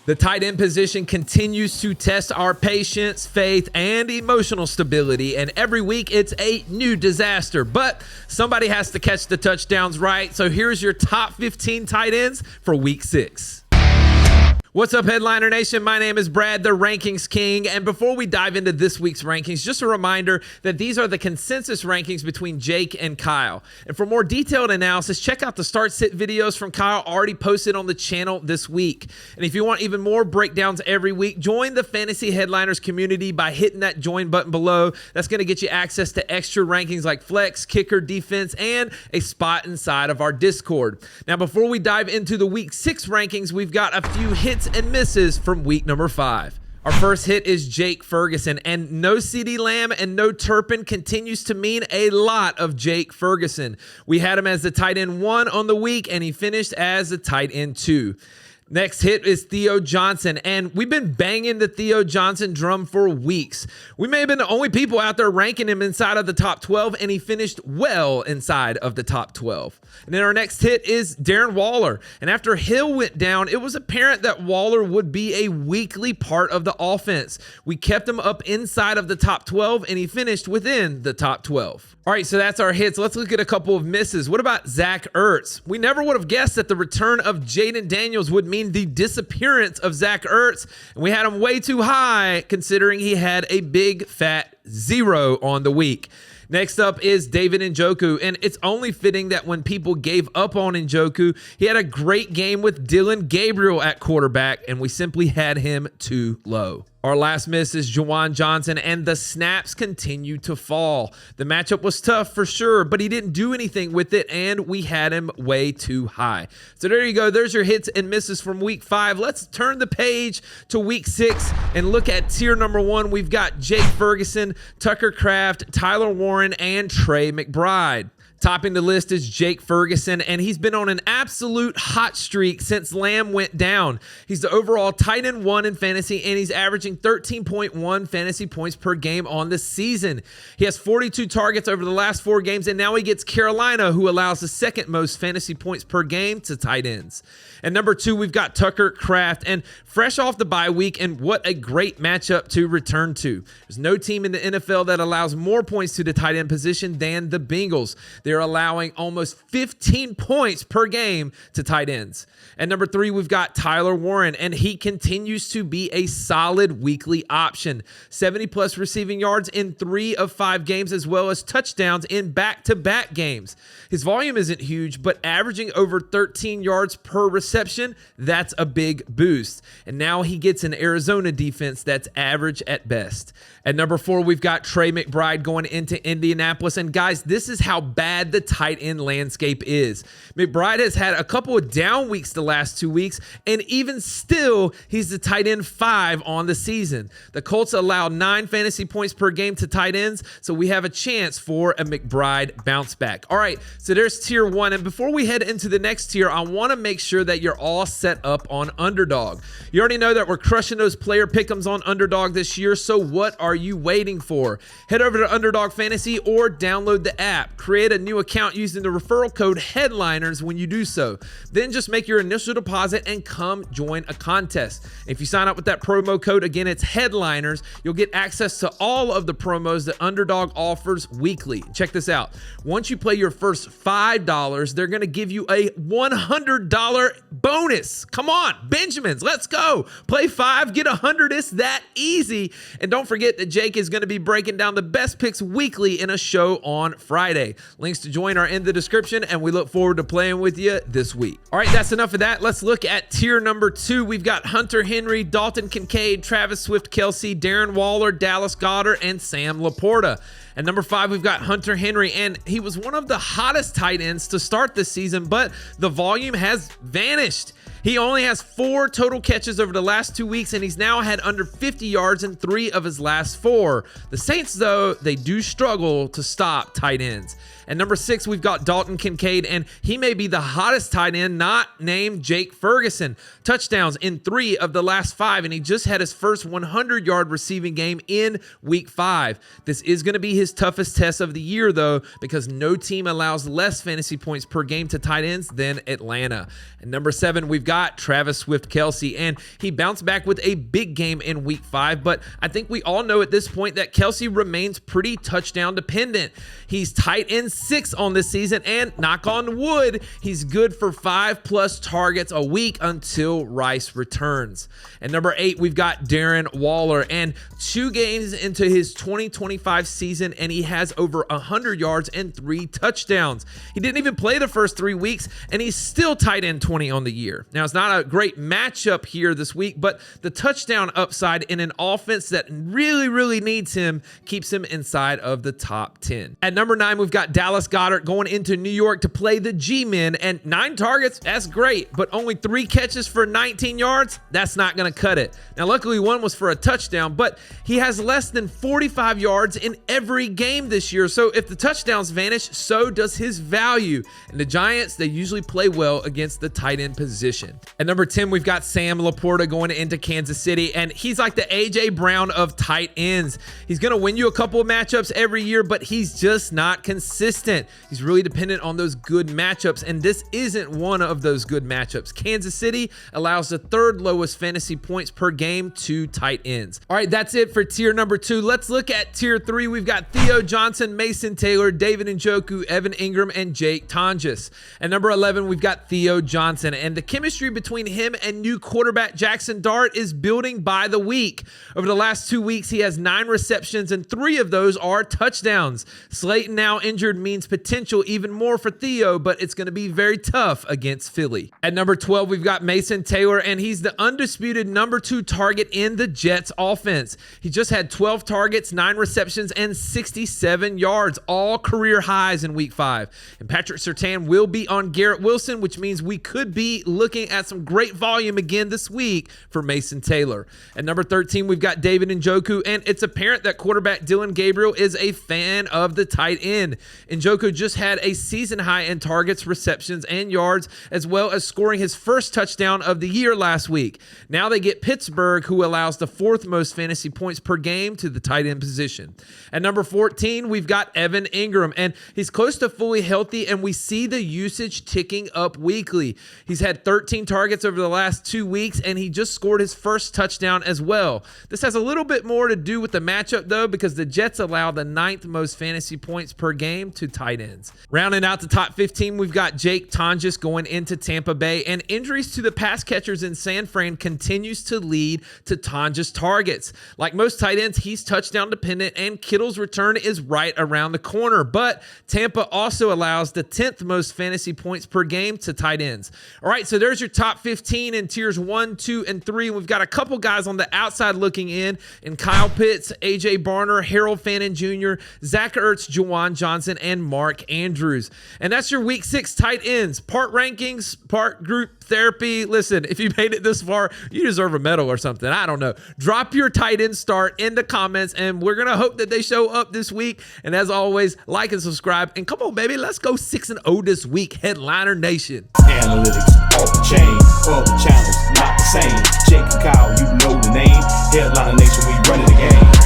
The tight end position continues to test our patience, faith, and emotional stability, and every week it's a new disaster. But somebody has to catch the touchdowns right, so here's your top 15 tight ends for Week 6. What's up, Headliner Nation? My name is Brad, the Rankings King, and before we dive into this week's rankings, just a reminder that these are the consensus rankings between Jake and Kyle. And for more detailed analysis, check out the start-sit videos from Kyle already posted on the channel this week. And if you want even more breakdowns every week, join the Fantasy Headliners community by hitting that join button below. That's going to get you access to extra rankings like flex, kicker, defense, and a spot inside of our Discord. Now, before we dive into the Week 6 rankings, we've got a few hits and misses from week number 5. Our first hit is Jake Ferguson, and no CeeDee Lamb and no Turpin continues to mean a lot of Jake Ferguson. We had him as the tight end 1 on the week, and he finished as the tight end 2. Next hit is Theo Johnson, and we've been banging the Theo Johnson drum for weeks. We may have been the only people out there ranking him inside of the top 12, and he finished well inside of the top 12. And then our next hit is Darren Waller, and after Hill went down, it was apparent that Waller would be a weekly part of the offense. We kept him up inside of the top 12, and he finished within the top 12. All right, so that's our hits. Let's look at a couple of misses. What about Zach Ertz? We never would have guessed that the return of Jaden Daniels would mean the disappearance of Zach Ertz, and we had him way too high considering he had a big fat 0 on the week. Next up is David Njoku, and it's only fitting that when people gave up on Njoku, he had a great game with Dylan Gabriel at quarterback, and we simply had him too low. Our last miss is Juwan Johnson, and the snaps continue to fall. The matchup was tough for sure, but he didn't do anything with it, and we had him way too high. So there you go. There's your hits and misses from Week 5. Let's turn the page to Week 6 and look at tier number 1. We've got Jake Ferguson, Tucker Kraft, Tyler Warren, and Trey McBride. Topping the list is Jake Ferguson, and he's been on an absolute hot streak since Lamb went down. He's the overall tight end 1 in fantasy, and he's averaging 13.1 fantasy points per game on the season. He has 42 targets over the last 4 games, and now he gets Carolina, who allows the second most fantasy points per game to tight ends. And number 2, we've got Tucker Kraft, and fresh off the bye week, and what a great matchup to return to. There's no team in the NFL that allows more points to the tight end position than the Bengals. They're allowing almost 15 points per game to tight ends. And number 3, we've got Tyler Warren, and he continues to be a solid weekly option. 70-plus receiving yards in 3 of 5 games, as well as touchdowns in back-to-back games. His volume isn't huge, but averaging over 13 yards per reception, that's a big boost. And now he gets an Arizona defense that's average at best. At number 4, we've got Trey McBride going into Indianapolis. And guys, this is how bad the tight end landscape is. McBride has had a couple of down weeks the last 2 weeks, and even still, he's the tight end 5 on the season. The Colts allow 9 fantasy points per game to tight ends, so we have a chance for a McBride bounce back. All right, so there's tier 1, and before we head into the next tier, I want to make sure that you're all set up on Underdog. You already know that we're crushing those player pick'ems on Underdog this year, so what are you waiting for? Head over to Underdog Fantasy or download the app. Create a new account using the referral code HEADLINERS when you do so. Then just make your initial deposit and come join a contest. If you sign up with that promo code, again, it's HEADLINERS, you'll get access to all of the promos that Underdog offers weekly. Check this out. Once you play your first $5, they're going to give you a $100 bonus. Come on, Benjamins, let's go. Play 5, get 100. It's that easy. And don't forget that Jake is going to be breaking down the best picks weekly in a show on Friday. Links to join are in the description, and we look forward to playing with you this week. All right, that's enough of that. Let's look at tier number 2. We've got Hunter Henry, Dalton Kincaid, Travis Swift-Kelce, Darren Waller, Dallas Goedert, and Sam Laporta. At number 5, we've got Hunter Henry, and he was one of the hottest tight ends to start this season, but the volume has vanished. He only has 4 total catches over the last 2 weeks, and he's now had under 50 yards in 3 of his last 4. The Saints, though, they do struggle to stop tight ends. At number 6, we've got Dalton Kincaid, and he may be the hottest tight end not named Jake Ferguson. Touchdowns in 3 of the last 5, and he just had his first 100-yard receiving game in Week 5. This is going to be his toughest test of the year, though, because no team allows less fantasy points per game to tight ends than Atlanta. At number 7, we've got got Travis Swift-Kelce, and he bounced back with a big game in week 5, but I think we all know at this point that Kelce remains pretty touchdown dependent. He's tight end 6 on this season, and knock on wood, he's good for 5+ targets a week until Rice returns. And number 8, we've got Darren Waller, and 2 games into his 2025 season, and he has over 100 yards and 3 touchdowns. He didn't even play the first 3 weeks, and he's still tight end 20 on the year. Now, it's not a great matchup here this week, but the touchdown upside in an offense that really needs him keeps him inside of the top 10. At number 9, we've got Dallas Goedert going into New York to play the G-Men, and 9 targets, that's great, but only 3 catches for 19 yards, that's not going to cut it. Now, luckily, 1 was for a touchdown, but he has less than 45 yards in every game this year, so if the touchdowns vanish, so does his value. And the Giants, they usually play well against the tight end position. At number 10, we've got Sam Laporta going into Kansas City, and he's like the A.J. Brown of tight ends. He's going to win you a couple of matchups every year, but he's just not consistent. He's really dependent on those good matchups, and this isn't one of those good matchups. Kansas City allows the 3rd lowest fantasy points per game to tight ends. All right, that's it for tier number 2. Let's look at tier 3. We've got Theo Johnson, Mason Taylor, David Njoku, Evan Ingram, and Jake Tonjes. At number 11, we've got Theo Johnson, and the chemistry between him and new quarterback Jackson Dart is building by the week. Over the last 2 weeks, he has 9 receptions, and 3 of those are touchdowns. Slayton now injured means potential even more for Theo, but it's going to be very tough against Philly. At number 12, we've got Mason Taylor, and he's the undisputed number 2 target in the Jets offense. He just had 12 targets, 9 receptions, and 67 yards, all career highs in week 5. And Patrick Surtain will be on Garrett Wilson, which means we could be looking at some great volume again this week for Mason Taylor. At number 13, we've got David Njoku, and it's apparent that quarterback Dylan Gabriel is a fan of the tight end. Njoku just had a season high in targets, receptions, and yards, as well as scoring his first touchdown of the year last week. Now they get Pittsburgh, who allows the 4th most fantasy points per game to the tight end position. At number 14, we've got Evan Ingram, and he's close to fully healthy, and we see the usage ticking up weekly. He's had 13 targets over the last 2 weeks, and he just scored his first touchdown as well. This has a little bit more to do with the matchup, though, because the Jets allow the 9th most fantasy points per game to tight ends. Rounding out the top 15, we've got Jake Tonjes going into Tampa Bay, and injuries to the pass catchers in San Fran continues to lead to Tonjes targets. Like most tight ends, he's touchdown dependent, and Kittle's return is right around the corner, but Tampa also allows the 10th most fantasy points per game to tight ends. All right, so there's your top 15 in tiers 1, 2, and 3. We've got a couple guys on the outside looking in Kyle Pitts, A.J. Barner, Harold Fannin Jr., Zach Ertz, Juwan Johnson, and Mark Andrews. And that's your week 6 tight ends. Part rankings, part group therapy. Listen, if you made it this far, you deserve a medal or something. I don't know. Drop your tight end start in the comments, and we're going to hope that they show up this week. And as always, like and subscribe. And come on, baby, let's go 6-0 this week, Headliner Nation. Analytics off the chain, all the channels not the same. Jake and Kyle, you know the name. Headliner Nation, we running the game.